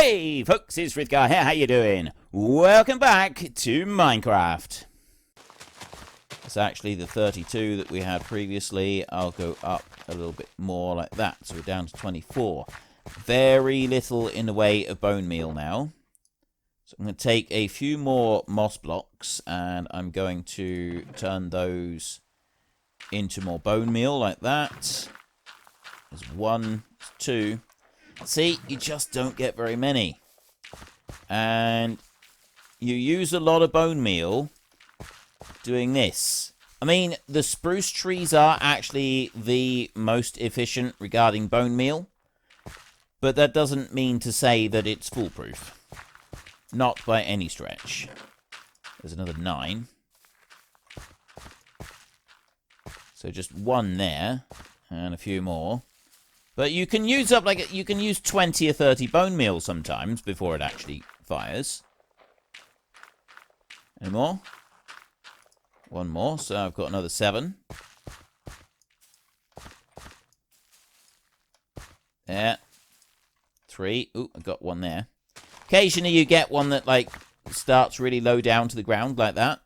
Hey folks, it's Frithgar here, how you doing? Welcome back to Minecraft. It's actually the 32 that we had previously. I'll go up a little bit more like that, so we're down to 24. Very little in the way of bone meal now. So I'm going to take a few more moss blocks and I'm going to turn those into more bone meal like that. There's 1, 2. See, you just don't get very many. And you use a lot of bone meal doing this. I mean, the spruce trees are actually the most efficient regarding bone meal. But that doesn't mean to say that it's foolproof. Not by any stretch. There's another 9. So just 1 there. And a few more. But you can use up, like, you can use 20 or 30 bone meal sometimes before it actually fires. Any more? 1 more, so I've got another 7. There. 3. Ooh, I got 1 there. Occasionally you get one that, like, starts really low down to the ground like that.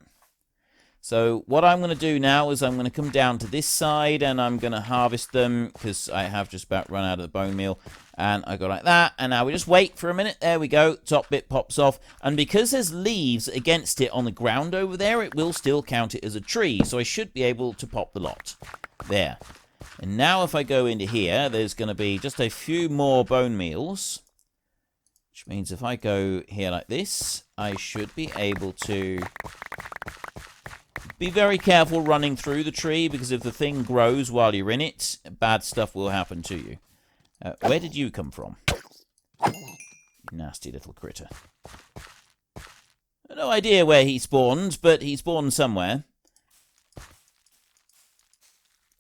So what I'm going to do now is I'm going to come down to this side and I'm going to harvest them because I have just about run out of the bone meal. And I go like that. And now we just wait for a minute. There we go. Top bit pops off. And because there's leaves against it on the ground over there, it will still count it as a tree. So I should be able to pop the lot. There. And now if I go into here, there's going to be just a few more bone meals. Which means if I go here like this, I should be able to... Be very careful running through the tree, because if the thing grows while you're in it, bad stuff will happen to you. Where did you come from? You nasty little critter. No idea where he spawned, but he spawned somewhere.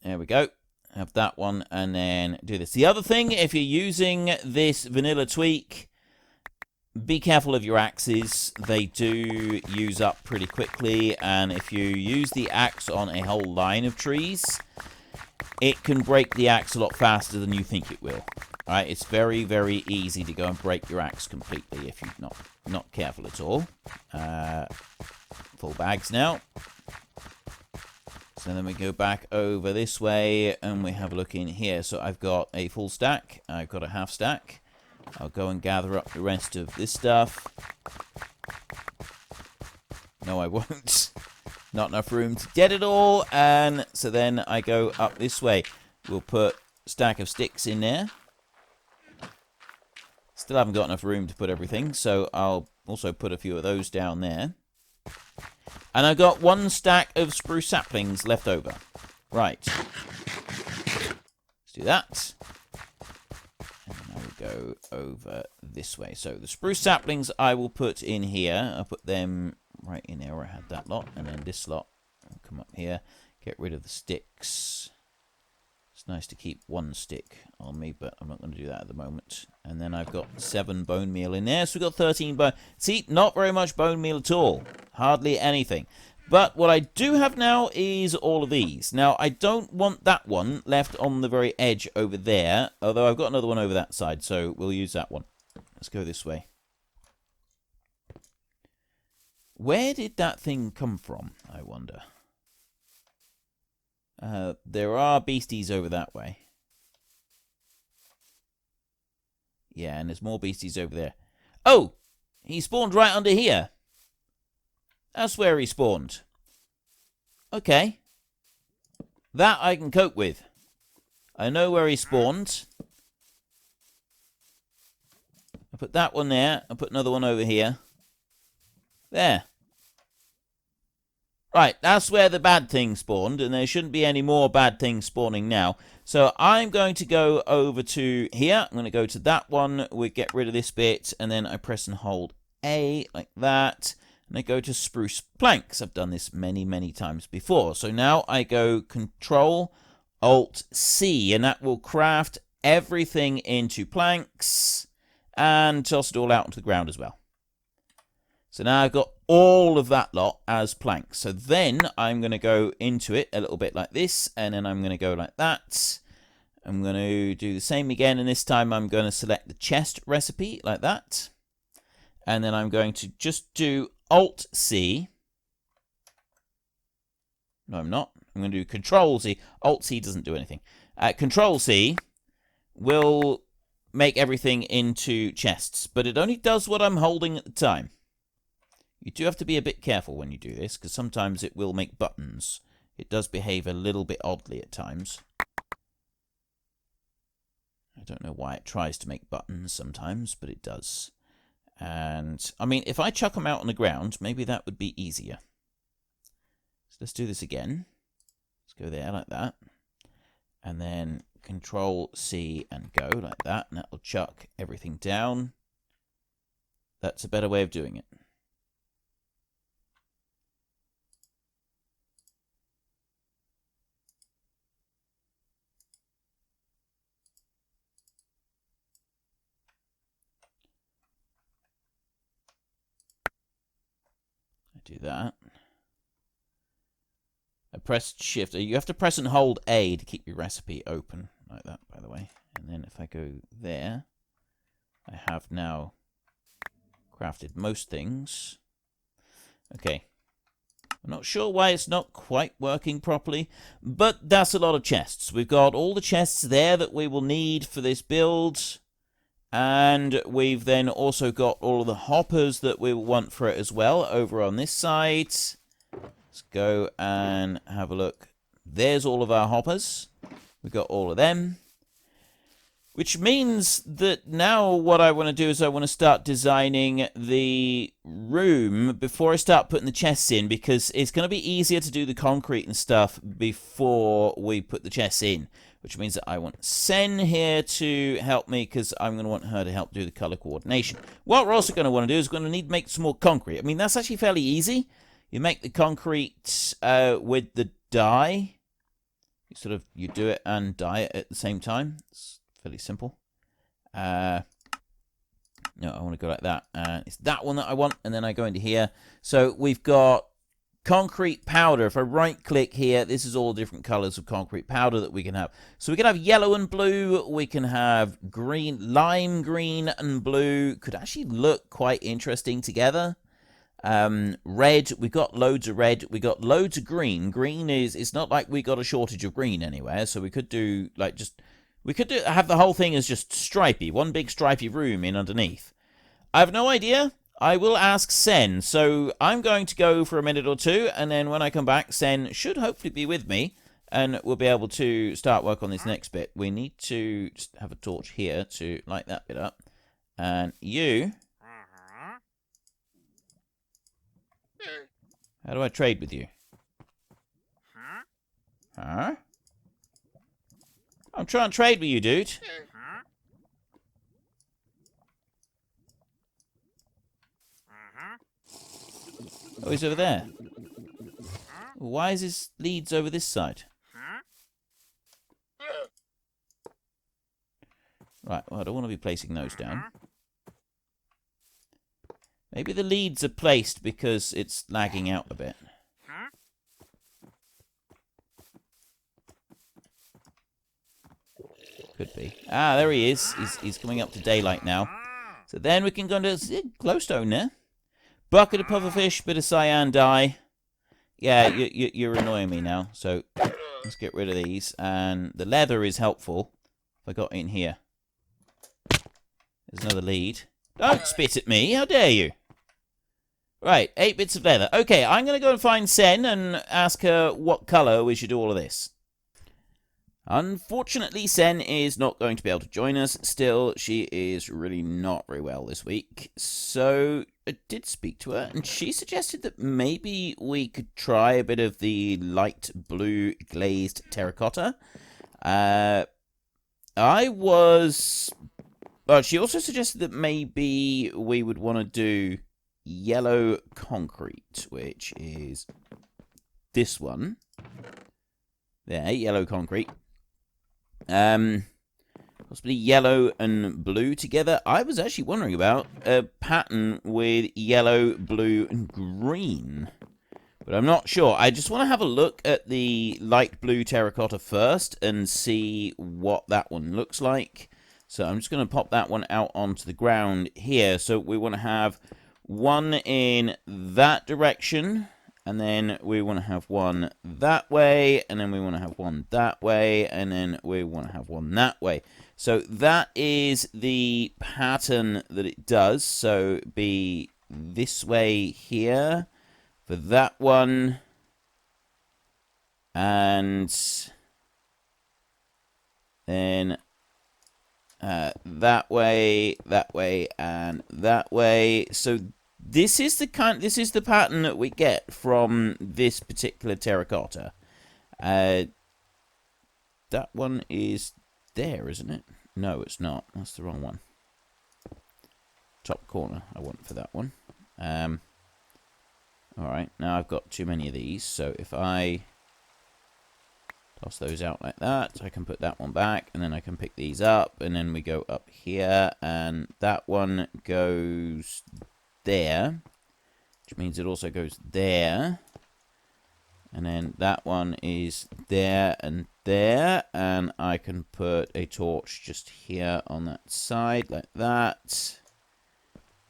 There we go. Have that one, and then do this. The other thing, if you're using this vanilla tweak... Be careful of your axes. They do use up pretty quickly, and if you use the axe on a whole line of trees, it can break the axe a lot faster than you think it will. Alright, it's very, very easy to go and break your axe completely if you're not careful at all. Full bags now. So then we go back over this way, and we have a look in here. So I've got a full stack. I've got a half stack. I'll go and gather up the rest of this stuff. No, I won't. Not enough room to get it all. And so then I go up this way. We'll put a stack of sticks in there. Still haven't got enough room to put everything. So I'll also put a few of those down there. And I've got 1 stack of spruce saplings left over. Right. Let's do that. Go over this way. So the spruce saplings I will put in here. I'll put them right in there where I had that lot. And then this lot. I'll come up here. Get rid of the sticks. It's nice to keep 1 stick on me, but I'm not going to do that at the moment. And then I've got 7 bone meal in there. So we've got 13 bone. See, not very much bone meal at all. Hardly anything. But what I do have now is all of these. Now, I don't want that one left on the very edge over there. Although I've got another one over that side, so we'll use that one. Let's go this way. Where did that thing come from, I wonder? There are beasties over that way. Yeah, and there's more beasties over there. Oh! He spawned right under here. That's where he spawned. Okay. That I can cope with. I know where he spawned. I put that one there. I put another one over here. There. Right, that's where the bad thing spawned, and there shouldn't be any more bad things spawning now. So I'm going to go over to here. I'm going to go to that one. We get rid of this bit, and then I press and hold A, like that. And I go to spruce planks. I've done this many, many times before. So now I go Control Alt C, and that will craft everything into planks and toss it all out onto the ground as well. So now I've got all of that lot as planks. So then I'm going to go into it a little bit like this, and then I'm going to go like that. I'm going to do the same again, and this time I'm going to select the chest recipe, like that. And then I'm going to just do Alt-C. No, I'm not. I'm going to do Control-C. Alt-C doesn't do anything. Control-C will make everything into chests, but it only does what I'm holding at the time. You do have to be a bit careful when you do this, because sometimes it will make buttons. It does behave a little bit oddly at times. I don't know why it tries to make buttons sometimes, but it does. And, I mean, if I chuck them out on the ground, maybe that would be easier. So let's do this again. Let's go there like that. And then Control-C and go like that. And that will chuck everything down. That's a better way of doing it. Do that. I pressed Shift. You have to press and hold A to keep your recipe open, like that, by the way. And then if I go there, I have now crafted most things. Okay. I'm not sure why it's not quite working properly, but that's a lot of chests. We've got all the chests there that we will need for this build. And we've then also got all of the hoppers that we want for it as well over on this side. Let's go and have a look. There's all of our hoppers. We've got all of them. Which means that now what I want to do is I want to start designing the room before I start putting the chests in, because it's going to be easier to do the concrete and stuff before we put the chests in. Which means that I want Sen here to help me, because I'm going to want her to help do the color coordination. What we're also going to want to do is we're going to need to make some more concrete. I mean, that's actually fairly easy. You make the concrete with the dye. You do it and dye it at the same time. It's fairly simple. No, I want to go like that. It's that one that I want, and then I go into here. So we've got concrete powder. If I right click here, this is all different colors of concrete powder that we can have. So we can have yellow and blue. We can have green, lime green and blue. Could actually look quite interesting together. Red, we've got loads of red. We got loads of green. Green is, it's not like we got a shortage of green anywhere. So we could do like just, we could do, have the whole thing as just stripy, one big stripy room in underneath. I have no idea. I will ask Sen, so I'm going to go for a minute or two, and then when I come back, Sen should hopefully be with me, and we'll be able to start work on this next bit. We need to just have a torch here to light that bit up, and you... How do I trade with you? Huh? I'm trying to trade with you, dude. Oh, he's over there. Why is his leads over this side? Right, well, I don't want to be placing those down. Maybe the leads are placed because it's lagging out a bit. Could be. Ah, there he is. He's coming up to daylight now. So then we can go into glowstone there. Bucket of pufferfish, bit of cyan dye. Yeah, you're annoying me now. So let's get rid of these. And the leather is helpful. If I got in here. There's another lead. Don't spit at me. How dare you? Right, 8 bits of leather. Okay, I'm going to go and find Sen and ask her what colour we should do all of this. Unfortunately, Sen is not going to be able to join us. Still, she is really not very well this week. So I did speak to her, and she suggested that maybe we could try a bit of the light blue glazed terracotta. She also suggested that maybe we would want to do yellow concrete, which is this one. There, yellow concrete. Possibly yellow and blue together. I was actually wondering about a pattern with yellow, blue, and green. But I'm not sure. I just want to have a look at the light blue terracotta first and see what that one looks like. So I'm just going to pop that one out onto the ground here. So we want to have one in that direction, and then we want to have one that way, and then we want to have one that way, and then we want to have one that way. So that is the pattern that it does. So be this way here for that one, and then that way, and that way. So this is the pattern that we get from this particular terracotta. That one is there, isn't it? No, it's not. That's the wrong one. Top corner I want for that one. Alright, now I've got too many of these, so if I toss those out like that, I can put that one back, and then I can pick these up, and then we go up here, and that one goes there, which means it also goes there, and then that one is there, and I can put a torch just here on that side, like that,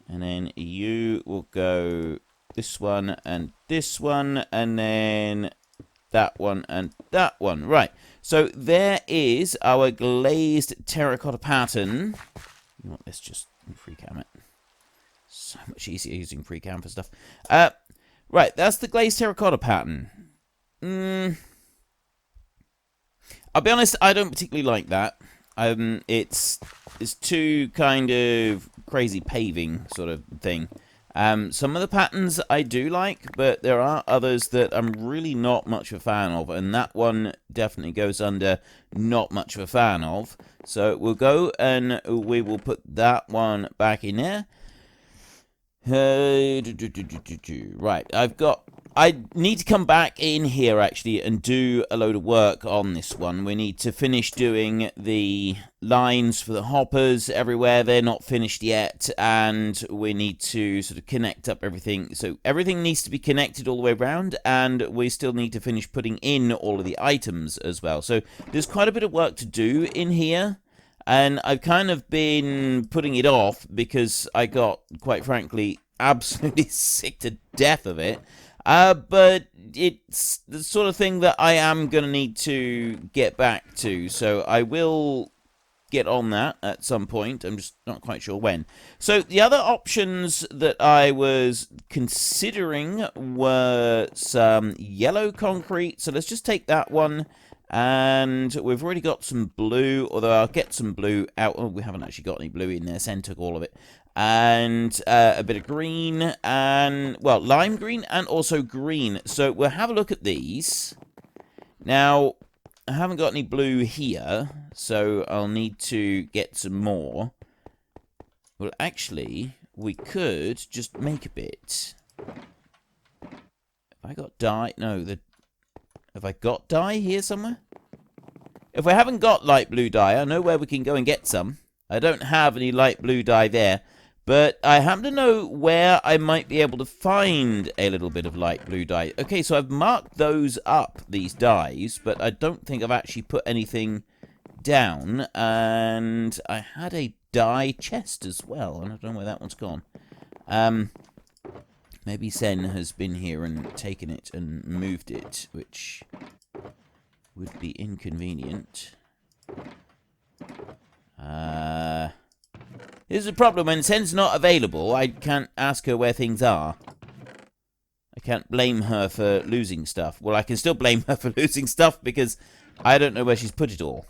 and then you will go this one, and then that one, and that one. Right, so there is our glazed terracotta pattern. You want this just pre-cam it. So much easier using pre-cam for stuff. Right, that's the glazed terracotta pattern. I'll be honest, I don't particularly like that. It's too kind of crazy paving sort of thing. Some of the patterns I do like, but there are others that I'm really not much of a fan of, and that one definitely goes under not much of a fan of. So we'll go and we will put that one back in there. Right, I need to come back in here, actually, and do a load of work on this one. We need to finish doing the lines for the hoppers everywhere. They're not finished yet, and we need to sort of connect up everything. So everything needs to be connected all the way around, and we still need to finish putting in all of the items as well. So there's quite a bit of work to do in here, and I've kind of been putting it off because I got, quite frankly, absolutely sick to death of it. But it's the sort of thing that I am going to need to get back to, so I will get on that at some point. I'm just not quite sure when. So the other options that I was considering were some yellow concrete, so let's just take that one. And we've already got some blue, although I'll get some blue out. Oh, we haven't actually got any blue in there. Sen took all of it. And a bit of green, and, well, lime green and also green. So we'll have a look at these. Now, I haven't got any blue here, so I'll need to get some more. Well, actually, we could just make a bit. Have I got dye? No, have I got dye here somewhere? If we haven't got light blue dye, I know where we can go and get some. I don't have any light blue dye there. But I happen to know where I might be able to find a little bit of light blue dye. Okay, so I've marked those up, these dyes, but I don't think I've actually put anything down. And I had a dye chest as well, and I don't know where that one's gone. Maybe Sen has been here and taken it and moved it, which would be inconvenient. Here's the problem, when Sen's not available, I can't ask her where things are. I can't blame her for losing stuff. Well, I can still blame her for losing stuff because I don't know where she's put it all.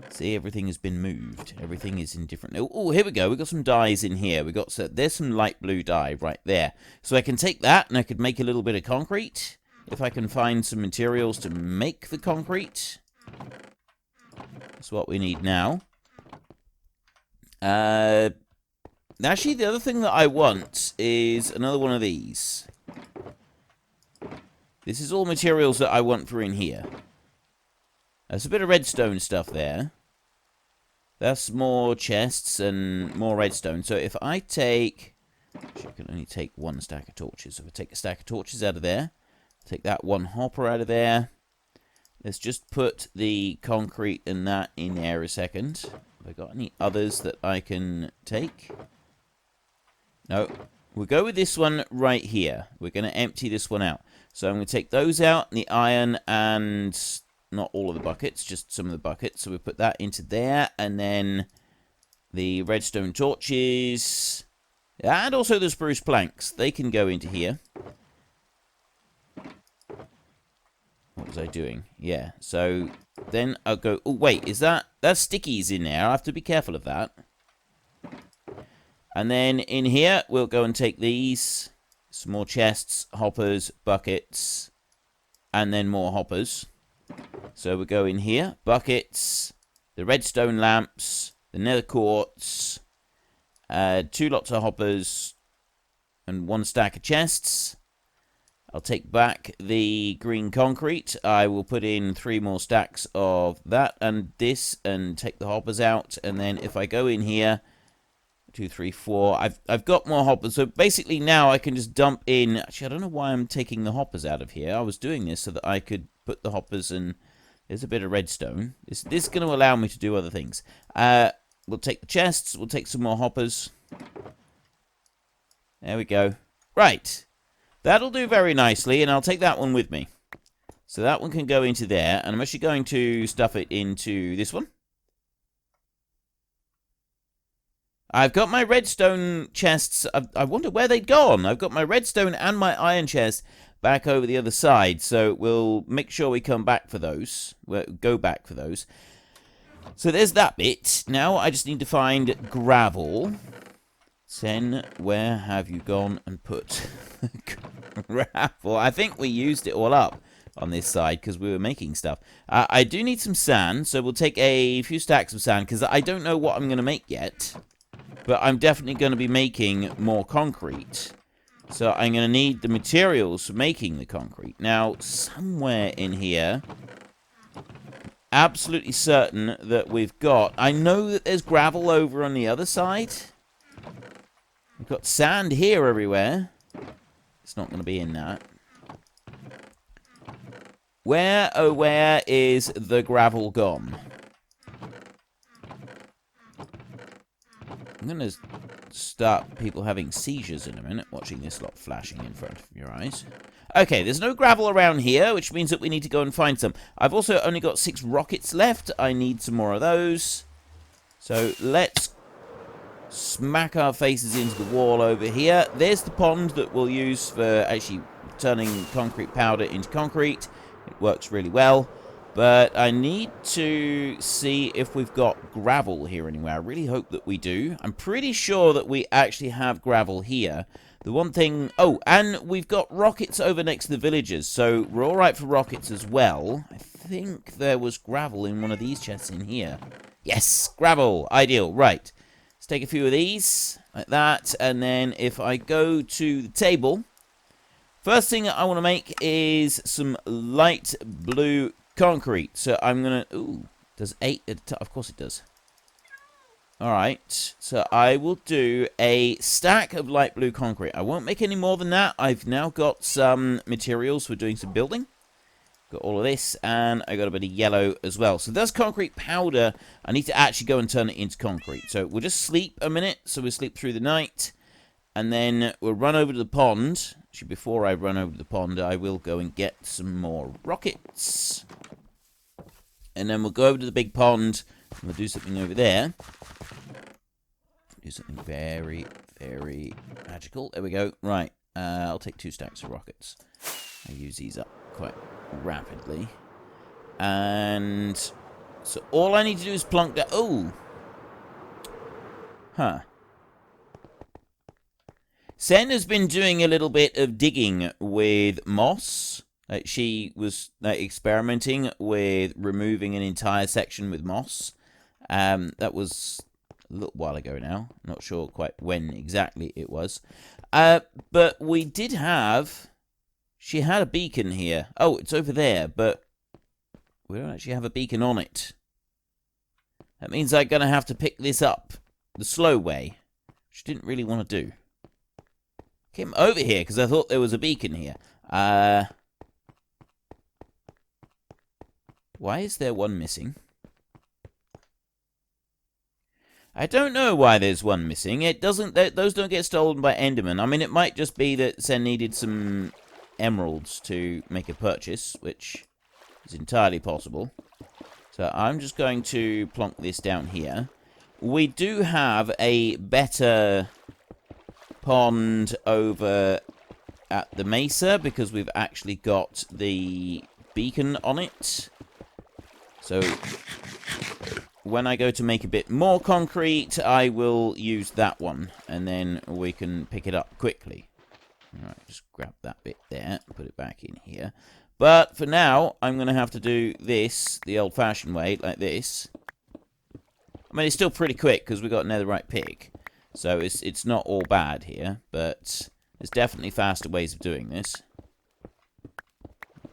See, everything has been moved. Everything is in different... Oh, here we go. We've got some dyes in here. There's some light blue dye right there. So I can take that and I could make a little bit of concrete. If I can find some materials to make the concrete. That's what we need now. Actually, the other thing that I want is another one of these. This is all materials that I want for in here. There's a bit of redstone stuff there. That's more chests and more redstone. So if I take... Actually, I can only take one stack of torches. So if I take a stack of torches out of there, Take that one hopper out of there. Let's just put the concrete and that in there a second. Have I got any others that I can take? No. We'll go with this one right here. We're going to empty this one out. So I'm going to take those out, the iron, and not all of the buckets, just some of the buckets. So we put that into there, and then the redstone torches, and also the spruce planks. They can go into here. What was I doing? Yeah, so then I'll go... Oh, wait, is that... That's stickies in there. I have to be careful of that. And then in here, we'll go and take these. Some more chests, hoppers, buckets, and then more hoppers. So we'll go in here. Buckets, the redstone lamps, the nether quartz, 2 lots of hoppers, and 1 stack of chests. I'll take back the green concrete. I will put in 3 more stacks of that and this, and take the hoppers out. And then if I go in here... 2, 3, 4. I've got more hoppers. So basically now I can just dump in... Actually, I don't know why I'm taking the hoppers out of here. I was doing this so that I could put the hoppers in... There's a bit of redstone. This is going to allow me to do other things. We'll take the chests. We'll take some more hoppers. There we go. Right. That'll do very nicely, and I'll take that one with me. So that one can go into there, and I'm actually going to stuff it into this one. I've got my redstone chests. I wonder where they'd gone. I've got my redstone and my iron chest back over the other side. So we'll make sure we come back for those. We'll go back for those. So there's that bit. Now I just need to find gravel. Sen, where have you gone and put gravel? I think we used it all up on this side because we were making stuff. I do need some sand. So we'll take a few stacks of sand because I don't know what I'm going to make yet. But I'm definitely going to be making more concrete. So I'm going to need the materials for making the concrete. Now, somewhere in here, absolutely certain that we've got... I know that there's gravel over on the other side. We've got sand here everywhere. It's not going to be in that. Where, oh where is the gravel gone? I'm going to start people having seizures in a minute, watching this lot flashing in front of your eyes. Okay, there's no gravel around here, which means that we need to go and find some. I've also only got 6 rockets left. I need some more of those. So let's smack our faces into the wall over here. There's the pond that we'll use for actually turning concrete powder into concrete. It works really well. But I need to see if we've got gravel here anywhere. I really hope that we do. I'm pretty sure that we actually have gravel here. The one thing... Oh, and we've got rockets over next to the villagers. So we're all right for rockets as well. I think there was gravel in one of these chests in here. Yes, gravel. Ideal. Right. Let's take a few of these. Like that. And then if I go to the table... First thing I want to make is some light blue concrete. So I'm going to... Ooh, does 8 at a time? Of course it does. Alright, so I will do a stack of light blue concrete. I won't make any more than that. I've now got some materials for doing some building. Got all of this, and I got a bit of yellow as well. So there's concrete powder. I need to actually go and turn it into concrete. So we'll just sleep a minute. So we'll sleep through the night. And then we'll run over to the pond. Actually, before I run over to the pond, I will go and get some more rockets. And then we'll go over to the big pond. And we'll do something over there. Do something very, very magical. There we go. Right. I'll take 2 stacks of rockets. I use these up quite rapidly. And so all I need to do is plunk down. Oh. Huh. Sen has been doing a little bit of digging with moss. She was experimenting with removing an entire section with moss. That was a little while ago now. Not sure quite when exactly it was. But we did have... She had a beacon here. Oh, it's over there, but we don't actually have a beacon on it. That means I'm going to have to pick this up the slow way, which I didn't really want to do. Came over here because I thought there was a beacon here. Why is there one missing? I don't know why there's one missing. It doesn't. Those don't get stolen by Enderman. I mean, it might just be that Sen needed some emeralds to make a purchase, which is entirely possible. So I'm just going to plonk this down here. We do have a better pond over at the mesa because we've actually got the beacon on it. So when I go to make a bit more concrete, I will use that one, and then we can pick it up quickly. Alright, just grab that bit there, put it back in here. But for now, I'm going to have to do this the old-fashioned way, like this. I mean, it's still pretty quick, because we've got a netherite pick. So it's not all bad here, but there's definitely faster ways of doing this.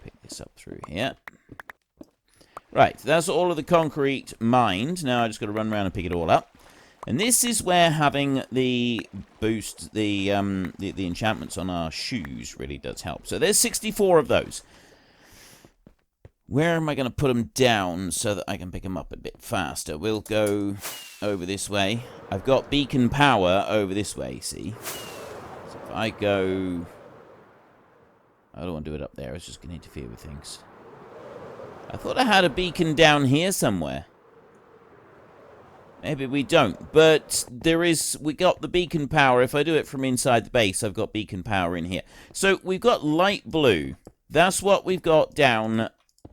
Pick this up through here. Right, that's all of the concrete mined. Now I just got to run around and pick it all up. And this is where having the boost, the enchantments on our shoes really does help. So there's 64 of those. Where am I going to put them down so that I can pick them up a bit faster? We'll go over this way. I've got beacon power over this way, see? So if I go... I don't want to do it up there. It's just going to interfere with things. I thought I had a beacon down here somewhere. Maybe we don't. But there is... We got the beacon power. If I do it from inside the base, I've got beacon power in here. So we've got light blue. That's what we've got down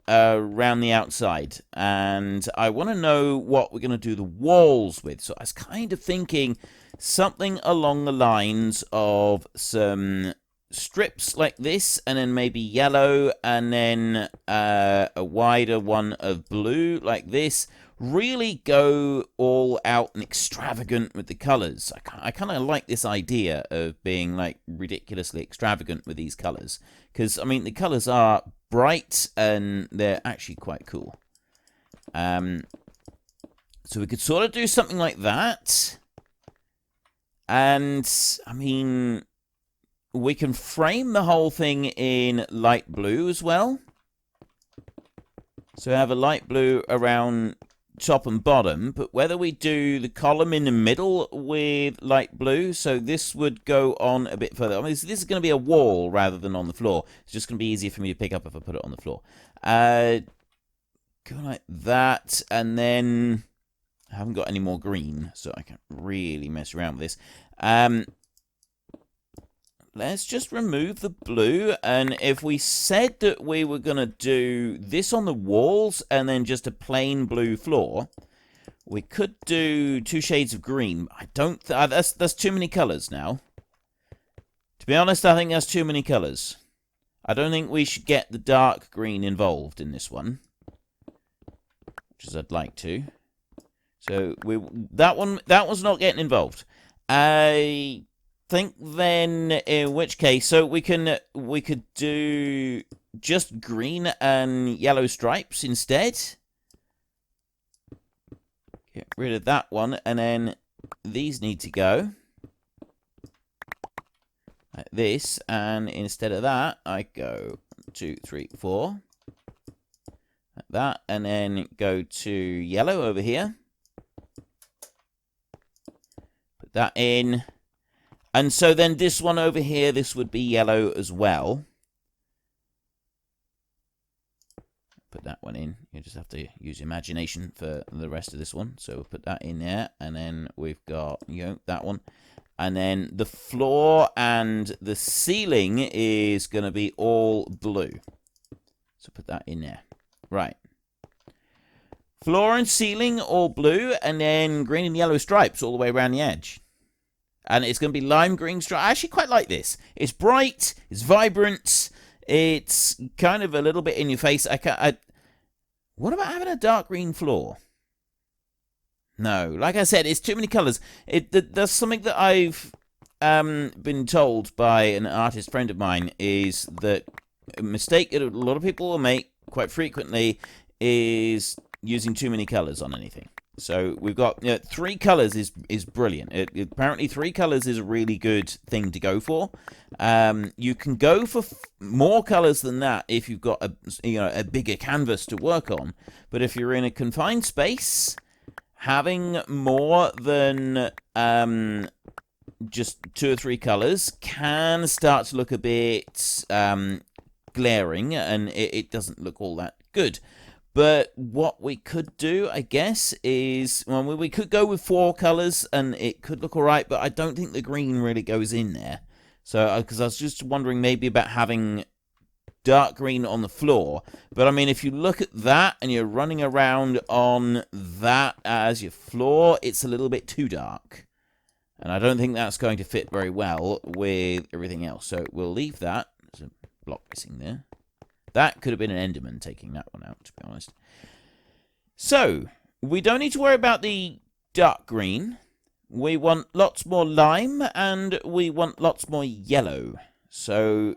around the outside. And I want to know what we're going to do the walls with. So I was kind of thinking something along the lines of some strips like this, and then maybe yellow, and then a wider one of blue like this. Really go all out and extravagant with the colors. I kind of like this idea of being like ridiculously extravagant with these colors, because I mean the colors are bright and they're actually quite cool. So we could sort of do something like that, and I mean we can frame the whole thing in light blue as well. So have a light blue around top and bottom, but whether we do the column in the middle with light blue, so this would go on a bit further. I mean, this is going to be a wall rather than on the floor. It's just going to be easier for me to pick up if I put it on the floor. Go like that, and then I haven't got any more green, so I can't really mess around with this. Let's just remove the blue, and if we said that we were going to do this on the walls and then just a plain blue floor, we could do 2 shades of green. I don't... that's too many colours now. To be honest, I think that's too many colours. I don't think we should get the dark green involved in this one, which is I'd like to. So that one's not getting involved. I think then in which case, so we could do just green and yellow stripes instead. Get rid of that one, and then these need to go like this, and instead of that I go 1, 2, 3, 4 like that, and then go to yellow over here, put that in. And so then this one over here, this would be yellow as well. Put that one in. You just have to use imagination for the rest of this one. So we'll put that in there. And then we've got, that one. And then the floor and the ceiling is going to be all blue. So put that in there. Right. Floor and ceiling all blue. And then green and yellow stripes all the way around the edge. And it's going to be lime green stripe. I actually quite like this. It's bright. It's vibrant. It's kind of a little bit in your face. What about having a dark green floor? No. Like I said, it's too many colours. There's something that I've been told by an artist friend of mine is that a mistake that a lot of people will make quite frequently is using too many colors on anything. So we've got 3 colors is brilliant. Apparently 3 colors is a really good thing to go for. You can go for more colors than that if you've got a bigger canvas to work on. But if you're in a confined space, having more than just 2 or 3 colors can start to look a bit glaring, and it doesn't look all that good. But what we could do, I guess, is, well, we could go with 4 colors, and it could look all right, but I don't think the green really goes in there. So, because I was just wondering maybe about having dark green on the floor. But, I mean, if you look at that, and you're running around on that as your floor, it's a little bit too dark. And I don't think that's going to fit very well with everything else. So, we'll leave that. There's a block missing there. That could have been an Enderman taking that one out, to be honest. So, we don't need to worry about the dark green. We want lots more lime, and we want lots more yellow. So,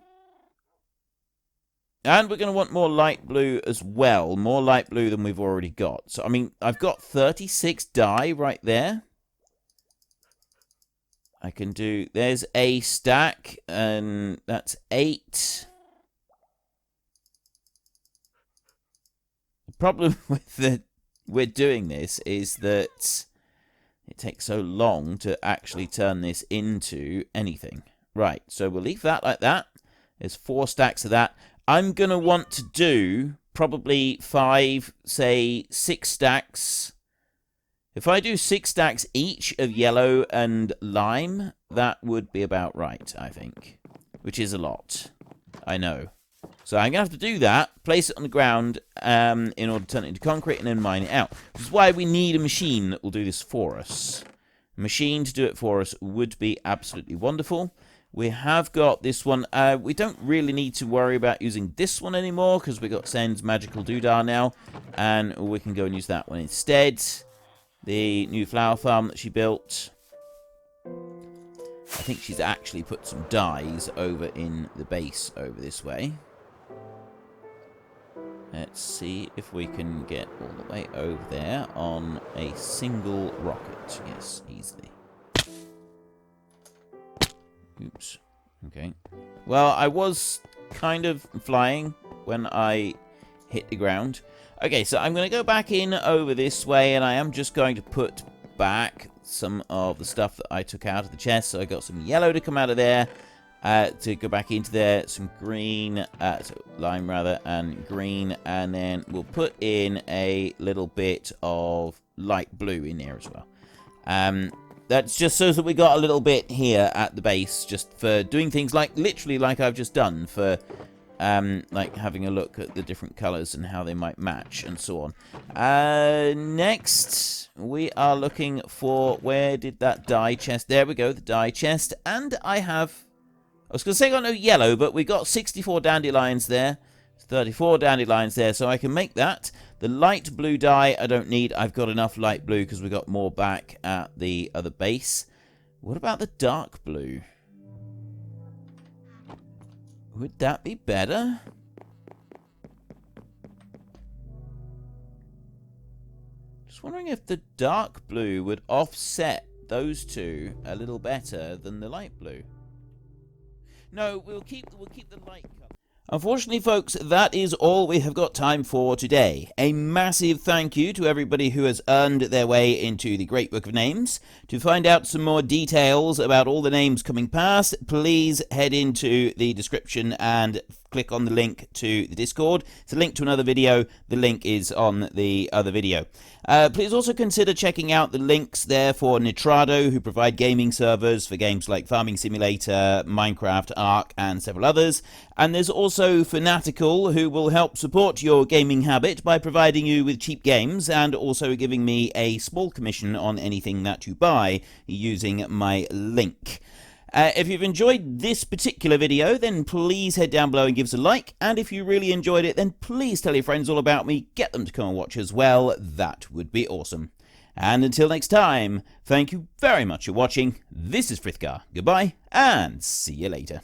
and we're going to want more light blue as well. More light blue than we've already got. So, I mean, I've got 36 dye right there. I can do, there's a stack, and that's 8. The problem with we're doing this is that it takes so long to actually turn this into anything. Right, so we'll leave that like that. There's 4 stacks of that. I'm going to want to do probably 5, say 6 stacks. If I do 6 stacks each of yellow and lime, that would be about right, I think. Which is a lot. I know. So I'm going to have to do that, place it on the ground in order to turn it into concrete and then mine it out. Which is why we need a machine that will do this for us. A machine to do it for us would be absolutely wonderful. We have got this one. We don't really need to worry about using this one anymore because we've got Sen's magical doodah now. And we can go and use that one instead. The new flower farm that she built. I think she's actually put some dyes over in the base over this way. Let's see if we can get all the way over there on a single rocket. Yes, easily. Oops. Okay. Well, I was kind of flying when I hit the ground. Okay, so I'm going to go back in over this way, and I am just going to put back some of the stuff that I took out of the chest. So I got some yellow to come out of there. To go back into there, some green, so lime rather, and green, and then we'll put in a little bit of light blue in there as well. That's just so that we got a little bit here at the base, just for doing things like, literally like I've just done, for like having a look at the different colours and how they might match and so on. Next, we are looking for, where did that dye chest, there we go, the dye chest, and I was going to say I got no yellow, but we got 64 dandelions there, 34 dandelions there, so I can make that. The light blue dye I don't need. I've got enough light blue because we got more back at the other base. What about the dark blue? Would that be better? Just wondering if the dark blue would offset those two a little better than the light blue. No, we'll keep the light color. Unfortunately, folks, that is all we have got time for today. A massive thank you to everybody who has earned their way into the Great Book of Names. To find out some more details about all the names coming past, please head into the description and click on the link to the Discord. It's a link to another video. The link is on the other video. Please also consider checking out the links there for Nitrado, who provide gaming servers for games like Farming Simulator, Minecraft, Ark, and several others. And there's also Fanatical, who will help support your gaming habit by providing you with cheap games and also giving me a small commission on anything that you buy using my link. If you've enjoyed this particular video, then please head down below and give us a like. And if you really enjoyed it, then please tell your friends all about me. Get them to come and watch as well. That would be awesome. And until next time, thank you very much for watching. This is Frithgar. Goodbye, and see you later.